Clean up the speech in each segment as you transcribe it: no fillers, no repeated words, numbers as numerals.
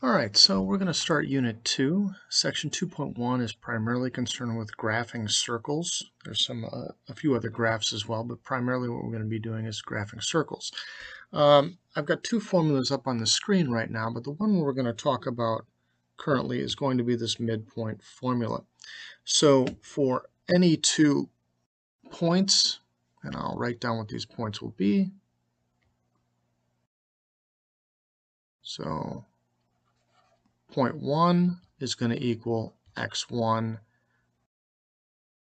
All right, so we're going to start Unit 2. Section 2.1 is primarily concerned with graphing circles. There's a few other graphs as well, but primarily what we're going to be doing is graphing circles. I've got two formulas up on the screen right now, but the one we're going to talk about currently is going to be this midpoint formula. So for any 2 points, and I'll write down what these points will be. So point 1 is going to equal x1,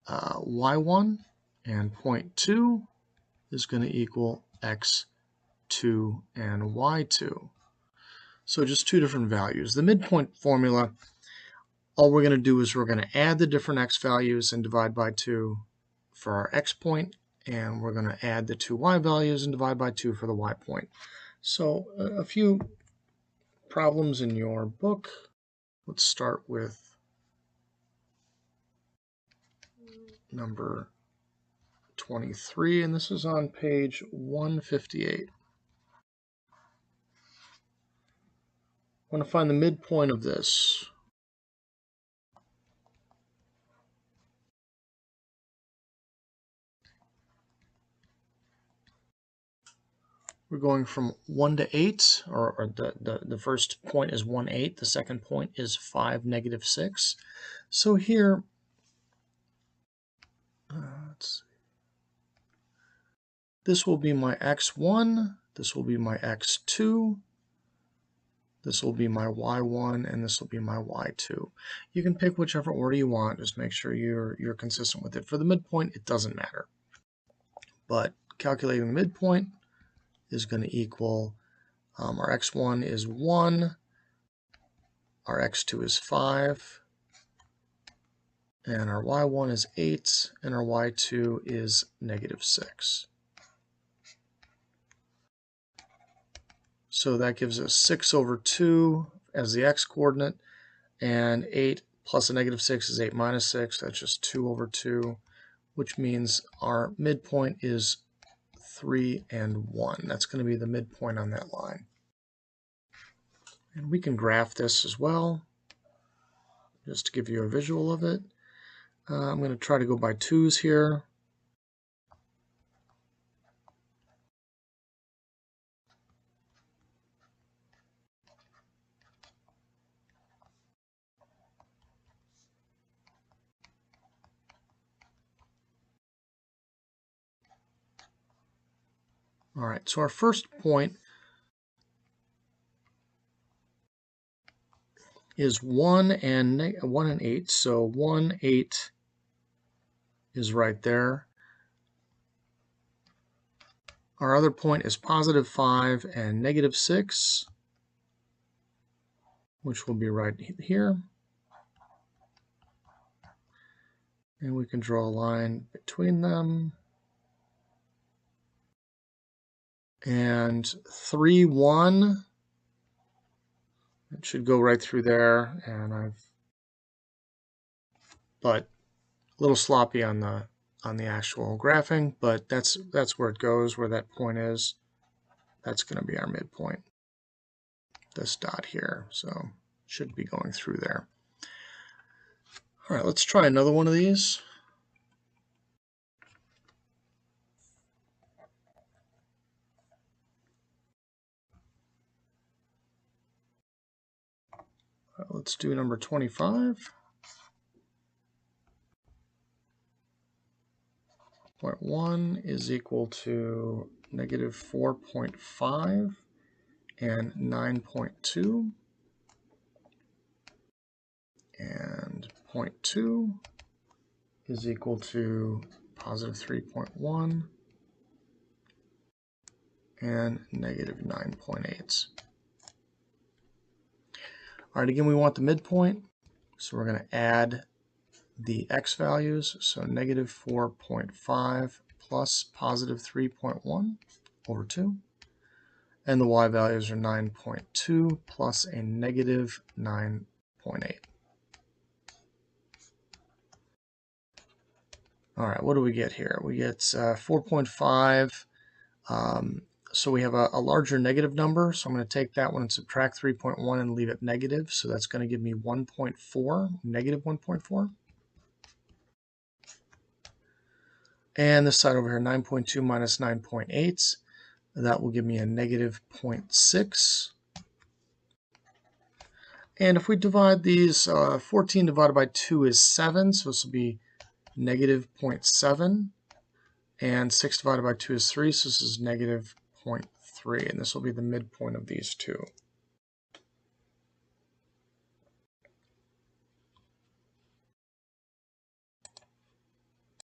y1, and point 2 is going to equal x2 and y2. So just 2 different values. The midpoint formula, all we're going to do is we're going to add the different x values and divide by 2 for our x point, and we're going to add the 2 y values and divide by 2 for the y point. So a few problems in your book. Let's start with number 23, and this is on page 158. I want to find the midpoint of this. We're going from 1 to 8, or the first point is 1, 8. The second point is 5, negative 6. So here, let's see. This will be my x1, this will be my x2, this will be my y1, and this will be my y2. You can pick whichever order you want, just make sure you're consistent with it. For the midpoint, it doesn't matter. But calculating the midpoint is going to equal, our x1 is 1, our x2 is 5, and our y1 is 8, and our y2 is negative 6. So that gives us 6 over 2 as the x-coordinate, and 8 plus a negative 6 is 8 minus 6. That's just 2 over 2, which means our midpoint is 3 and 1. That's going to be the midpoint on that line. And we can graph this as well, just to give you a visual of it. I'm going to try to go by 2s here. All right, so our first point is 1 and 8. So 1, 8 is right there. Our other point is positive 5 and negative 6, which will be right here. And we can draw a line between them. And 3, 1, it should go right through there. And but a little sloppy on the actual graphing, but that's where it goes, where that point is. That's going to be our midpoint, this dot here. So should be going through there. All right, let's try another one of these. Let's do number 25. Point 1 is equal to negative 4.5 and 9.2. And point 2 is equal to positive 3.1 and negative 9.8. All right, again, we want the midpoint, so we're going to add the x values, so negative 4.5 plus positive 3.1 over 2, and the y values are 9.2 plus a negative 9.8. All right, what do we get here? We get 4.5 So we have a larger negative number, so I'm going to take that one and subtract 3.1 and leave it negative. So that's going to give me 1.4, negative 1.4. And this side over here, 9.2 minus 9.8, that will give me a negative 0.6. And if we divide these, 14 divided by 2 is 7, so this will be negative 0.7. And 6 divided by 2 is 3, so this is negative 0.3. And this will be the midpoint of these two.